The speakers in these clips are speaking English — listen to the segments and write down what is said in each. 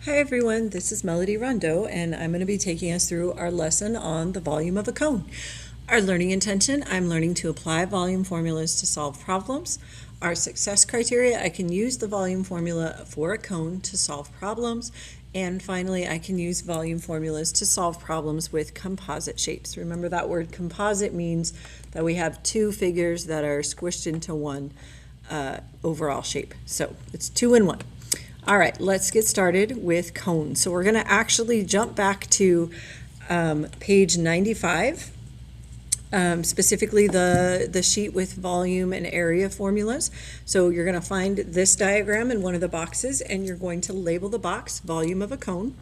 Hi everyone, this is Melody Rondeau and I'm going to be taking us through our lesson on the volume of a cone. Our learning intention, I'm learning to apply volume formulas to solve problems. Our success criteria, I can use the volume formula for a cone to solve problems. And finally, I can use volume formulas to solve problems with composite shapes. Remember that word composite means that we have two figures that are squished into one overall shape. So it's two in one. All right, let's get started with cones. So we're going to actually jump back to page 95, specifically the sheet with volume and area formulas. So you're going to find this diagram in one of the boxes, and you're going to label the box volume of a cone.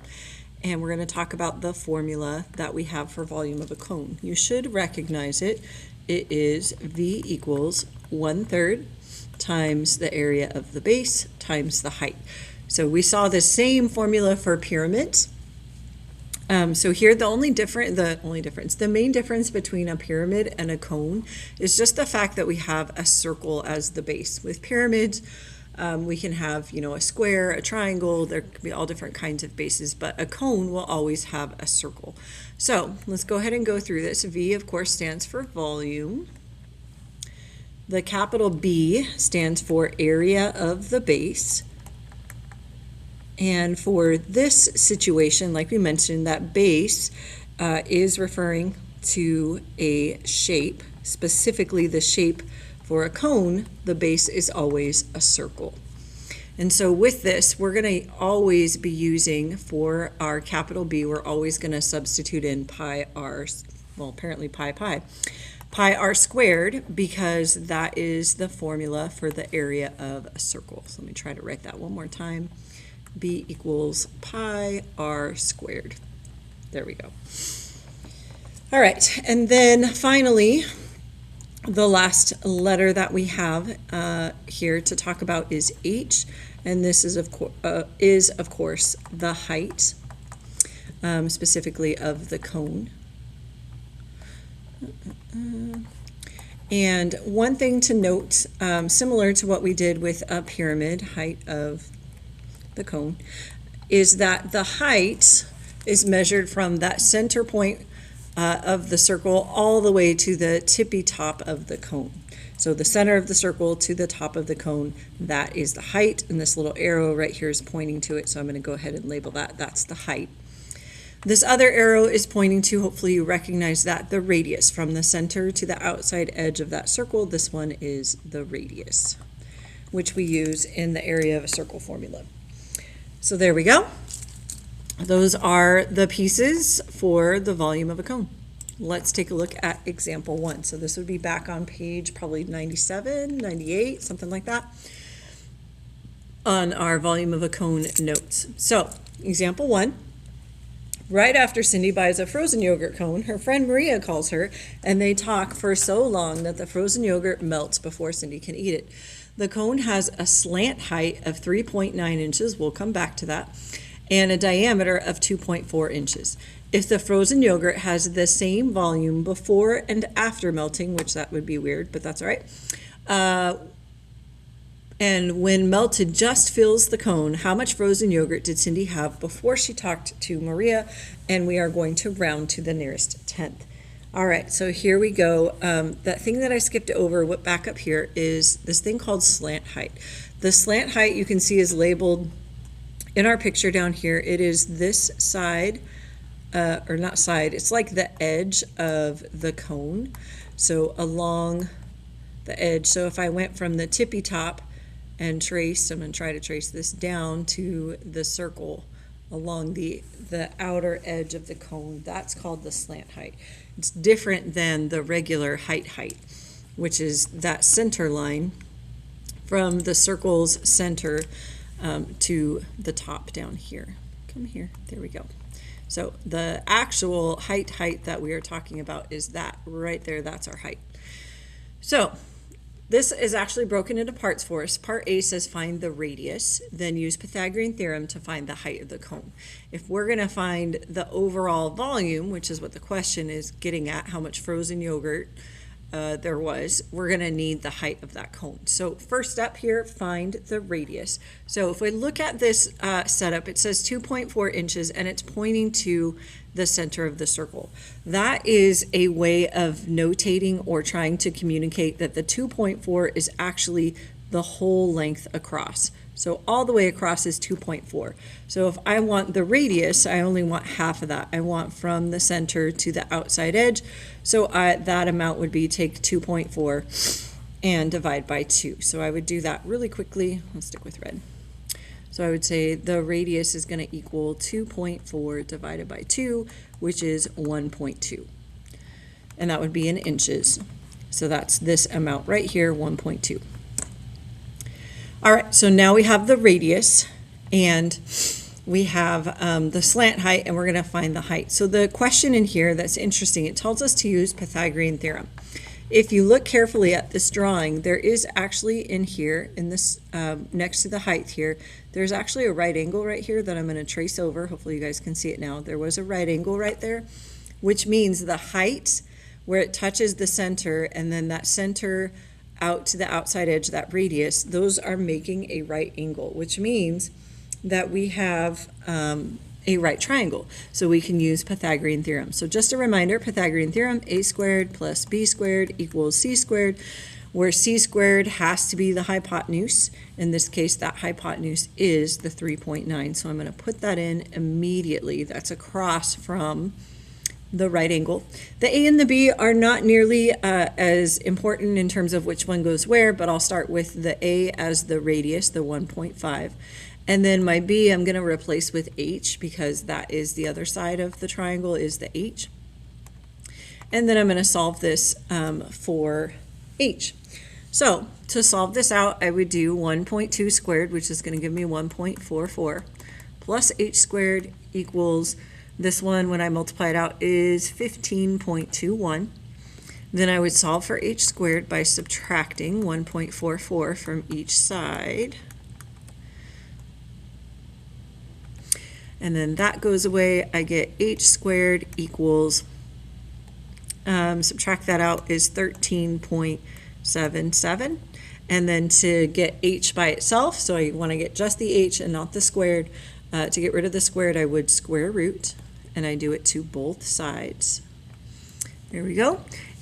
And we're going to talk about the formula that we have for volume of a cone. You should recognize it. It is V equals 1/3 times the area of the base times the height. So we saw the same formula for pyramids. So here the main difference between a pyramid and a cone is just the fact that we have a circle as the base. With pyramids, we can have, a square, a triangle, there could be all different kinds of bases, but a cone will always have a circle. So let's go ahead and go through this. V, of course, stands for volume. The capital B stands for area of the base. And for this situation, like we mentioned, that base is referring to a shape, specifically the shape for a cone. The base is always a circle. And so with this, we're going to always be using, for our capital B, we're always going to substitute in pi r, well, apparently pi r squared, because that is the formula for the area of a circle. So let me try to write that one more time. B equals pi r squared. There we go. All right, and then finally, the last letter that we have here to talk about is H, and this is of course the height, specifically of the cone. And one thing to note, similar to what we did with a pyramid, height of the cone, is that the height is measured from that center point of the circle all the way to the tippy top of the cone. So the center of the circle to the top of the cone, that is the height, and this little arrow right here is pointing to it, so I'm going to go ahead and label that. That's the height. This other arrow is pointing to, hopefully you recognize that, the radius from the center to the outside edge of that circle. This one is the radius, which we use in the area of a circle formula. So there we go. Those are the pieces for the volume of a cone. Let's take a look at example 1. So this would be back on page probably 97, 98, something like that, on our volume of a cone notes. So example 1. Right after Cindy buys a frozen yogurt cone, her friend Maria calls her, and they talk for so long that the frozen yogurt melts before Cindy can eat it. The cone has a slant height of 3.9 inches, we'll come back to that, and a diameter of 2.4 inches. If the frozen yogurt has the same volume before and after melting, which that would be weird, but that's all right, and when melted just fills the cone, how much frozen yogurt did Cindy have before she talked to Maria? And we are going to round to the nearest tenth. All right, so here we go. That thing that I skipped over, what back up here, is this thing called slant height. The slant height you can see is labeled in our picture down here. It is this side, or not side, it's like the edge of the cone. So along the edge. So if I went from the tippy top and trace, I'm going to try to trace this down to the circle along the outer edge of the cone, that's called the slant height. It's different than the regular height, which is that center line from the circle's center to the top down here. Come here, there we go. So the actual height that we are talking about is that right there, that's our height. So this is actually broken into parts for us. Part A says find the radius, then use Pythagorean theorem to find the height of the cone. If we're going to find the overall volume, which is what the question is getting at, how much frozen yogurt there was, we're going to need the height of that cone. So first step here, find the radius. So if we look at this setup, it says 2.4 inches and it's pointing to the center of the circle. That is a way of notating or trying to communicate that the 2.4 is actually the whole length across. So all the way across is 2.4. So if I want the radius, I only want half of that. I want from the center to the outside edge. So that amount would be take 2.4 and divide by 2. So I would do that really quickly. Let's stick with red. So I would say the radius is going to equal 2.4 divided by 2, which is 1.2. And that would be in inches. So that's this amount right here, 1.2. All right, so now we have the radius and we have the slant height, and we're going to find the height. So the question in here that's interesting, it tells us to use Pythagorean theorem. If you look carefully at this drawing, there is actually in here, in this next to the height here, there's actually a right angle right here that I'm going to trace over. Hopefully you guys can see it now. There was a right angle right there, which means the height where it touches the center and then that center out to the outside edge, that radius, those are making a right angle, which means that we have a right triangle. So we can use Pythagorean theorem. So just a reminder, Pythagorean theorem, a squared plus b squared equals c squared, where c squared has to be the hypotenuse. In this case, that hypotenuse is the 3.9. So I'm going to put that in immediately. That's across from the right angle. The A and the B are not nearly as important in terms of which one goes where, but I'll start with the A as the radius, the 1.5. And then my B I'm going to replace with H because that is the other side of the triangle is the H. And then I'm going to solve this for H. So to solve this out, I would do 1.2 squared, which is going to give me 1.44, plus H squared equals this one, when I multiply it out, is 15.21. Then I would solve for h squared by subtracting 1.44 from each side. And then that goes away. I get h squared equals, subtract that out, is 13.77. And then to get h by itself, so I want to get just the h and not the squared. To get rid of the squared, I would square root. And I do it to both sides. There we go.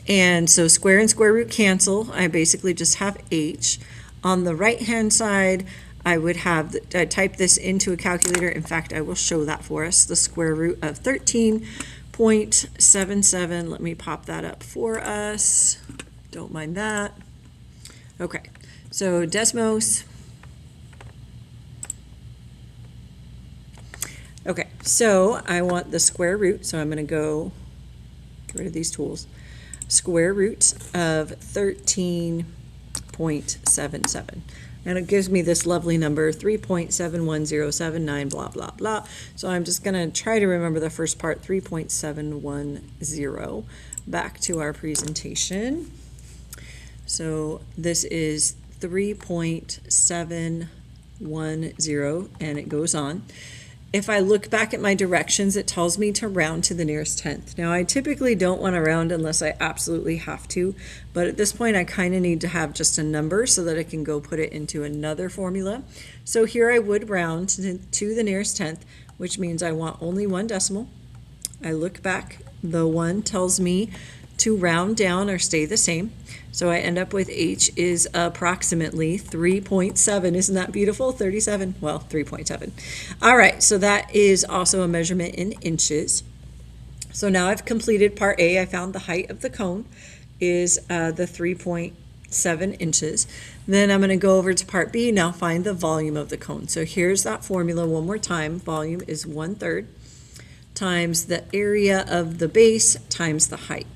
And so square and square root cancel. I basically just have h. On the right hand side, I would have, I type this into a calculator. In fact, I will show that for us. The square root of 13.77. Let me pop that up for us. Don't mind that. Okay, so Desmos. Okay, so I want the square root, so I'm going to go get rid of these tools. Square root of 13.77. And it gives me this lovely number, 3.71079, blah, blah, blah. So I'm just going to try to remember the first part, 3.710. Back to our presentation. So this is 3.710, and it goes on. If I look back at my directions, it tells me to round to the nearest tenth. Now, I typically don't want to round unless I absolutely have to, but at this point, I kind of need to have just a number so that I can go put it into another formula. So here I would round to the nearest tenth, which means I want only one decimal. I look back, the 1 tells me to round down or stay the same. So I end up with h is approximately 3.7. Isn't that beautiful? 37, well, 3.7. All right, so that is also a measurement in inches. So now I've completed part A. I found the height of the cone is the 3.7 inches. Then I'm going to go over to part B, now find the volume of the cone. So here's that formula one more time. Volume is 1/3 times the area of the base times the height.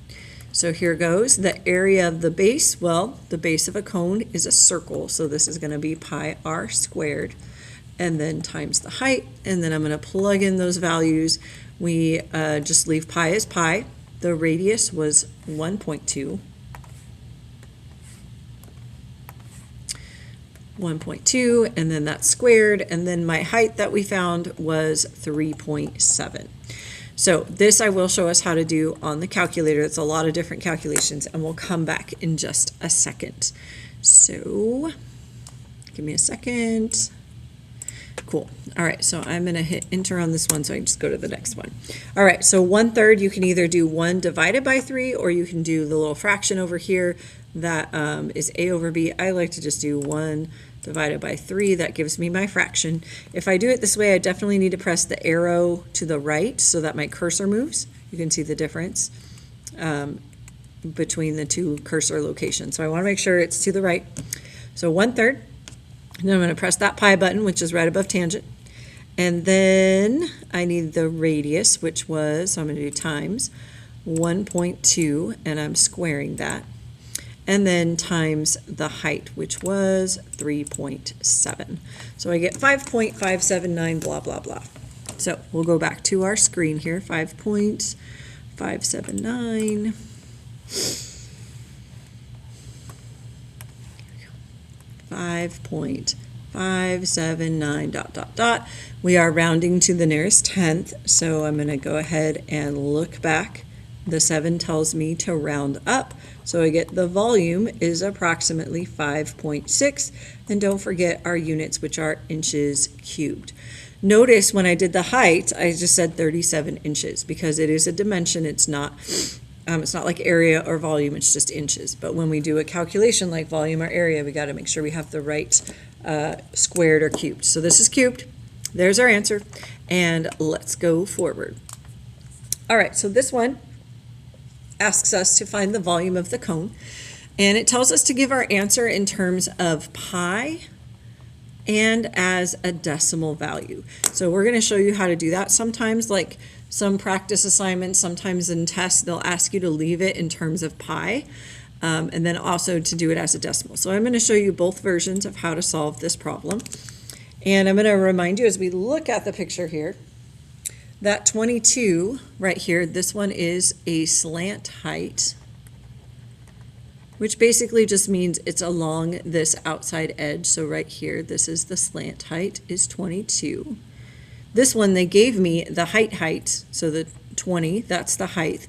So here goes the area of the base. Well, the base of a cone is a circle, so this is going to be pi r squared, and then times the height, and then I'm going to plug in those values. We just leave pi as pi. The radius was 1.2. 1.2, and then that's squared, and then my height that we found was 3.7. So this I will show us how to do on the calculator. It's a lot of different calculations, and we'll come back in just a second. So give me a second. Cool. All right, so I'm going to hit enter on this one, so I can just go to the next one. All right, so 1/3, you can either do 1 divided by 3, or you can do the little fraction over here that is a over b. I like to just do 1 divided by 3. That gives me my fraction. If I do it this way, I definitely need to press the arrow to the right so that my cursor moves. You can see the difference between the two cursor locations. So I want to make sure it's to the right. So 1/3. Then I'm going to press that pi button, which is right above tangent. And then I need the radius, which was, so I'm going to do times 1.2, and I'm squaring that. And then times the height, which was 3.7. So I get 5.579, blah, blah, blah. So we'll go back to our screen here, 5.579. 5.579 dot dot dot. We are rounding to the nearest tenth, so I'm going to go ahead and look back. The 7 tells me to round up, so I get the volume is approximately 5.6, and don't forget our units, which are inches cubed. Notice when I did the height, I just said 37 inches because it is a dimension. It's not like area or volume, it's just inches. But when we do a calculation like volume or area, we got to make sure we have the right squared or cubed. So this is cubed. There's our answer. And let's go forward. All right, so this one asks us to find the volume of the cone. And it tells us to give our answer in terms of pi and as a decimal value. So we're going to show you how to do that. Sometimes, like some practice assignments, sometimes in tests, they'll ask you to leave it in terms of pi, and then also to do it as a decimal. So I'm going to show you both versions of how to solve this problem. And I'm going to remind you as we look at the picture here, that 22 right here, this one is a slant height, which basically just means it's along this outside edge. So right here, this is the slant height is 22. This one, they gave me the height, so the 20, that's the height.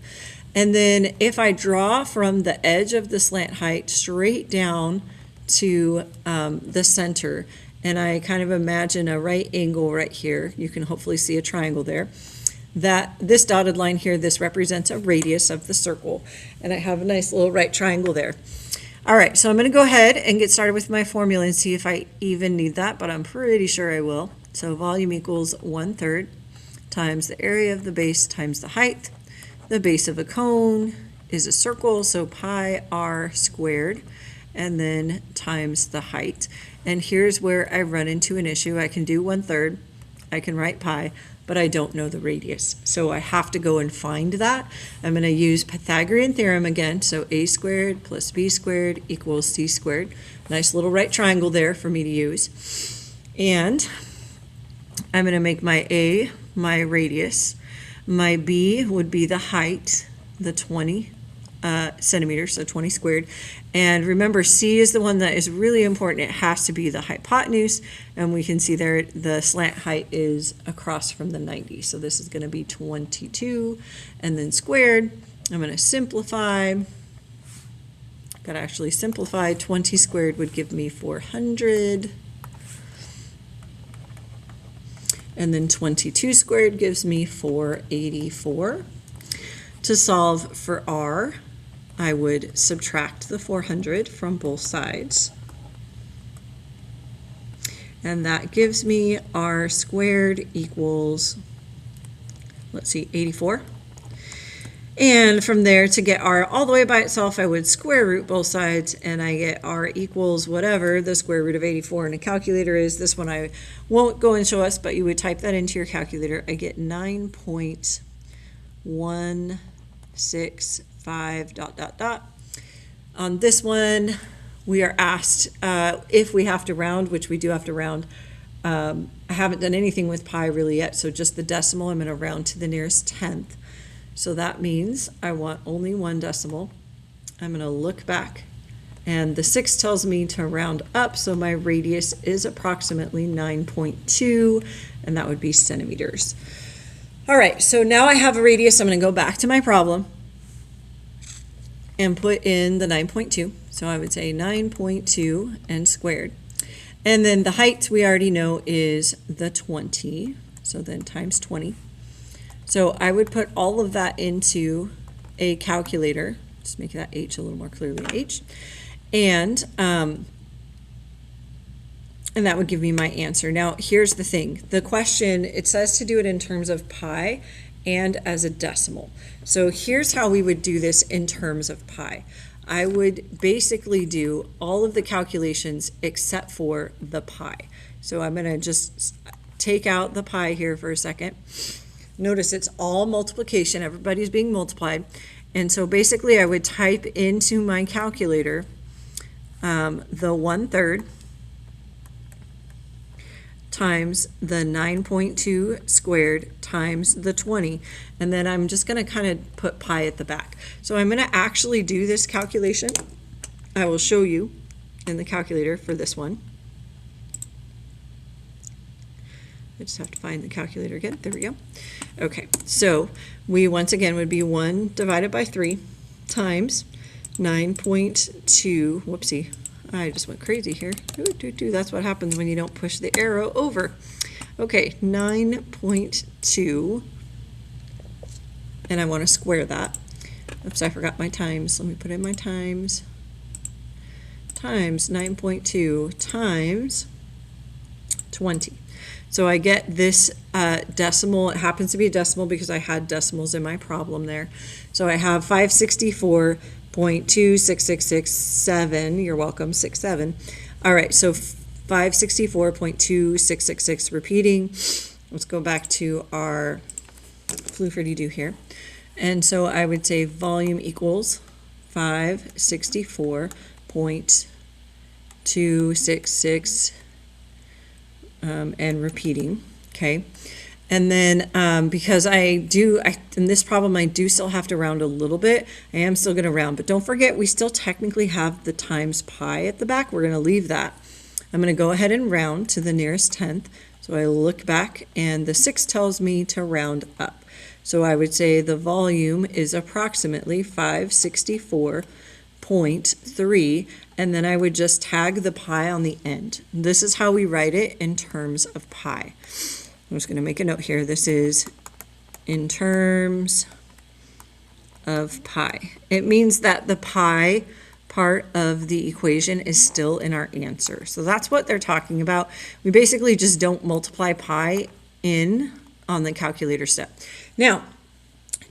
And then if I draw from the edge of the slant height straight down to the center, and I kind of imagine a right angle right here, you can hopefully see a triangle there, that this dotted line here, this represents a radius of the circle, and I have a nice little right triangle there. All right, so I'm going to go ahead and get started with my formula and see if I even need that, but I'm pretty sure I will. So volume equals 1/3 times the area of the base times the height. The base of a cone is a circle, so pi r squared, and then times the height. And here's where I run into an issue. I can do 1/3, I can write pi, but I don't know the radius. So I have to go and find that. I'm going to use Pythagorean theorem again. So a squared plus b squared equals c squared. Nice little right triangle there for me to use. And I'm going to make my a my radius. My b would be the height, the 20 centimeters, so 20 squared. And remember, c is the one that is really important. It has to be the hypotenuse, and we can see there the slant height is across from the 90. So this is going to be 22, and then squared. I'm going to simplify. Got to actually simplify. 20 squared would give me 400. And then 22 squared gives me 484. To solve for r, I would subtract the 400 from both sides. And that gives me r squared equals, let's see, 84. And from there, to get r all the way by itself, I would square root both sides, and I get r equals whatever the square root of 84 in a calculator is. This one I won't go and show us, but you would type that into your calculator. I get 9.165 dot dot dot. On this one, we are asked if we have to round, which we do have to round. I haven't done anything with pi really yet, so just the decimal, I'm going to round to the nearest tenth. So that means I want only one decimal. I'm going to look back, and the 6 tells me to round up, so my radius is approximately 9.2, and that would be centimeters. All right, so now I have a radius. I'm going to go back to my problem and put in the 9.2. So I would say 9.2 n squared. And then the height we already know is the 20. So then times 20. So I would put all of that into a calculator. Just make that h a little more clearly h. And that would give me my answer. Now, here's the thing. The question, it says to do it in terms of pi and as a decimal. So here's how we would do this in terms of pi. I would basically do all of the calculations except for the pi. So I'm going to just take out the pi here for a second. Notice it's all multiplication. Everybody's being multiplied. And so basically I would type into my calculator the 1/3 times the 9.2 squared times the 20, and then I'm just going to kind of put pi at the back. So I'm going to actually do this calculation. I will show you in the calculator for this one. I just have to find the calculator again. There we go. Okay, so we once again would be 1 divided by 3 times 9.2, whoopsie, I just went crazy here. That's what happens when you don't push the arrow over. Okay, 9.2, and I want to square that. Oops, I forgot my times. Let me put in my times. Times 9.2 times 20. So I get this decimal. It happens to be a decimal because I had decimals in my problem there. So I have 564.26667. You're welcome, 67. All right, so 564.2666 repeating. Let's go back to our Flufferty-Doo here. And so I would say volume equals 564.266 and repeating, okay? And then because in this problem I do still have to round a little bit, I am still going to round, but don't forget we still technically have the times pi at the back. We're going to leave that. I'm going to go ahead and round to the nearest tenth. So I look back and the 6 tells me to round up. So I would say the volume is approximately 564.3, and then I would just tag the pi on the end. This is how we write it in terms of pi. I'm just going to make a note here. This is in terms of pi. It means that the pi part of the equation is still in our answer. So that's what they're talking about. We basically just don't multiply pi in on the calculator step. Now,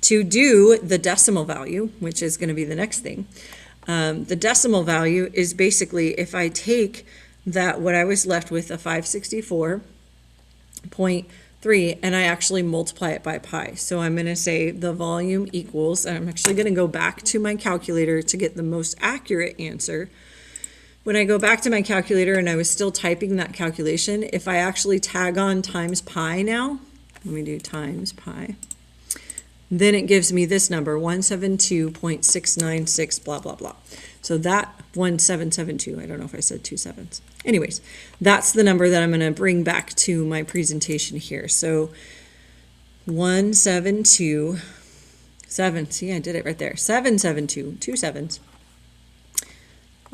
to do the decimal value, which is going to be the next thing, the decimal value is basically if I take that, what I was left with, a 564.3, and I actually multiply it by pi. So I'm going to say the volume equals, and I'm actually going to go back to my calculator to get the most accurate answer. When I go back to my calculator and I was still typing that calculation, if I actually tag on times pi now, let me do times pi, then it gives me this number, 172.696, blah, blah, blah. So that 1772, I don't know if I said 2 sevens. Anyways, that's the number that I'm going to bring back to my presentation here. So 1727, see, I did it right there, 772, 2 sevens.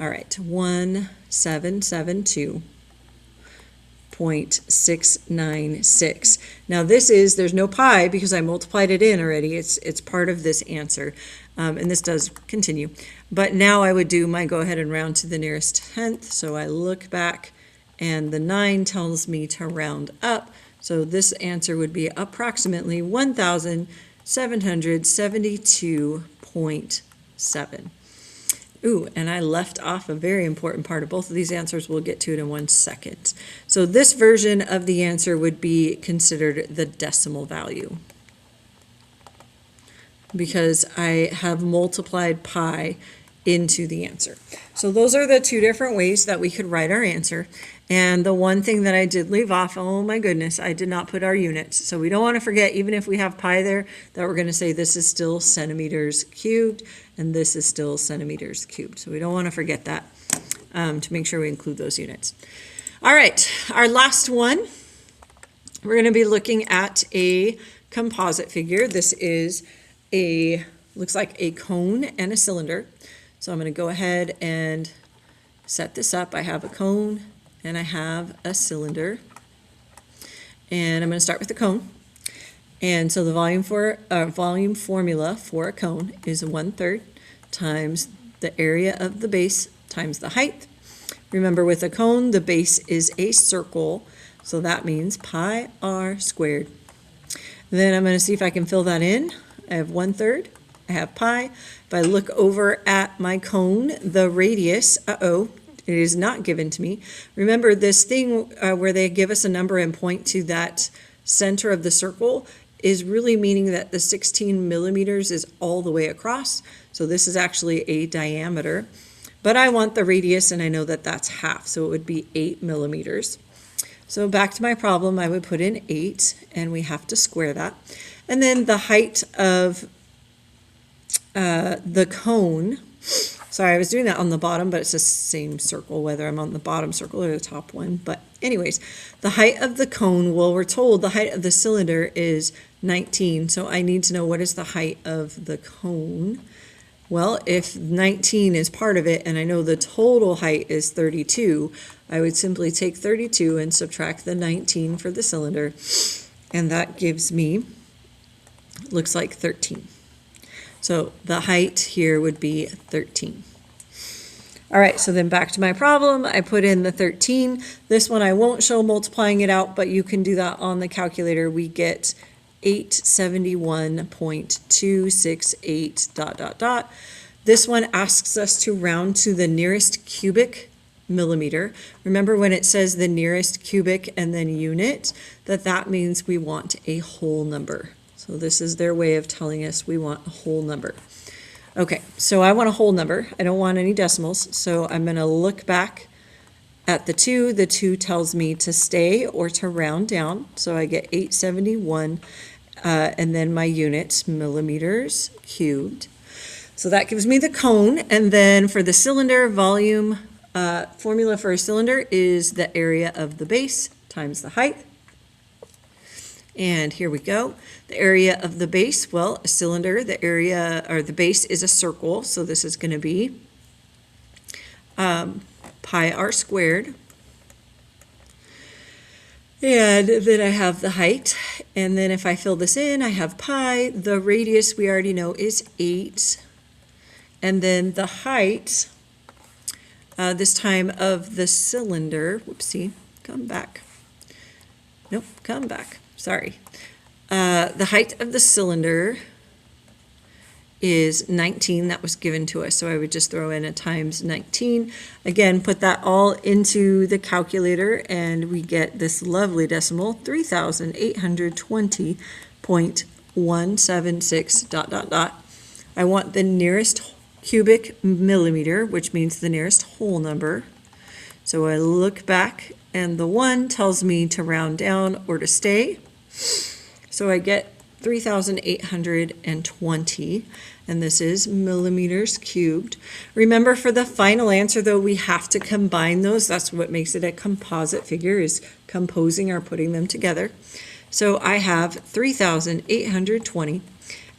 All right, 1772.696. Now this is, there's no pi because I multiplied it in already. It's part of this answer, and this does continue. But now I would do my go ahead and round to the nearest tenth. So I look back and the 9 tells me to round up. So this answer would be approximately 1,772.7. Ooh, and I left off a very important part of both of these answers. We'll get to it in 1 second. So this version of the answer would be considered the decimal value because I have multiplied pi into the answer. So those are the 2 different ways that we could write our answer. And the one thing that I did leave off, oh my goodness, I did not put our units. So we don't want to forget, even if we have pi there, that we're going to say this is still centimeters cubed and this is still centimeters cubed. So we don't want to forget that to make sure we include those units. All right, our last one, we're going to be looking at a composite figure. This is looks like a cone and a cylinder. So I'm going to go ahead and set this up. I have a cone and I have a cylinder. And I'm going to start with the cone. And so the volume formula for a cone is 1/3 times the area of the base times the height. Remember, with a cone, the base is a circle, so that means pi r squared. Then I'm going to see if I can fill that in. I have 1/3, I have pi. If I look over at my cone, the radius, it is not given to me. Remember this thing where they give us a number and point to that center of the circle is really meaning that the 16 millimeters is all the way across. So this is actually a diameter. But I want the radius, and I know that that's half, so it would be 8 millimeters. So back to my problem, I would put in 8, and we have to square that. And then the height of the cone, sorry, I was doing that on the bottom, but it's the same circle, whether I'm on the bottom circle or the top one. But anyways, the height of the cone, well, we're told the height of the cylinder is 19, so I need to know what is the height of the cone. Well, if 19 is part of it, and I know the total height is 32, I would simply take 32 and subtract the 19 for the cylinder, and that gives me, looks like 13. So the height here would be 13. All right, so then back to my problem. I put in the 13. This one I won't show multiplying it out, but you can do that on the calculator. We get 871.268 ... This one asks us to round to the nearest cubic millimeter. Remember when it says the nearest cubic and then unit, that means we want a whole number. So this is their way of telling us we want a whole number. Okay, so I want a whole number. I don't want any decimals, so I'm going to look back at the 2. The 2 tells me to stay or to round down, so I get 871, and then my units, millimeters cubed. So that gives me the cone, and then for the cylinder, volume formula for a cylinder is the area of the base times the height. And here we go. The area of the base, well, a cylinder, the area or the base is a circle, so this is going to be pi r squared. And then I have the height, and then if I fill this in, I have pi. The radius we already know is 8. And then the height, this time of the cylinder, whoopsie, come back. Nope, come back. Sorry. The height of the cylinder is 19. That was given to us, so I would just throw in a times 19. Again, put that all into the calculator, and we get this lovely decimal, 3,820.176 ... I want the nearest cubic millimeter, which means the nearest whole number. So I look back, and the 1 tells me to round down or to stay. So I get 3,820, and this is millimeters cubed. Remember, for the final answer, though, we have to combine those. That's what makes it a composite figure, is composing or putting them together. So I have 3,820,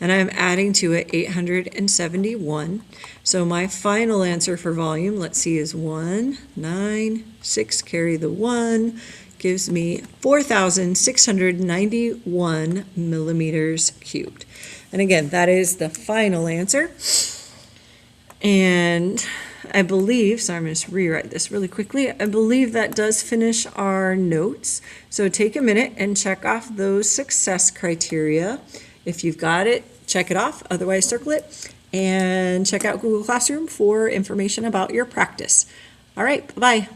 and I'm adding to it 871. So my final answer for volume, let's see, is 196, carry the 1, gives me 4,691 millimeters cubed. And again, that is the final answer. And I believe, so I'm going to rewrite this really quickly. I believe that does finish our notes. So take a minute and check off those success criteria. If you've got it, check it off. Otherwise, circle it. And check out Google Classroom for information about your practice. All right, bye-bye.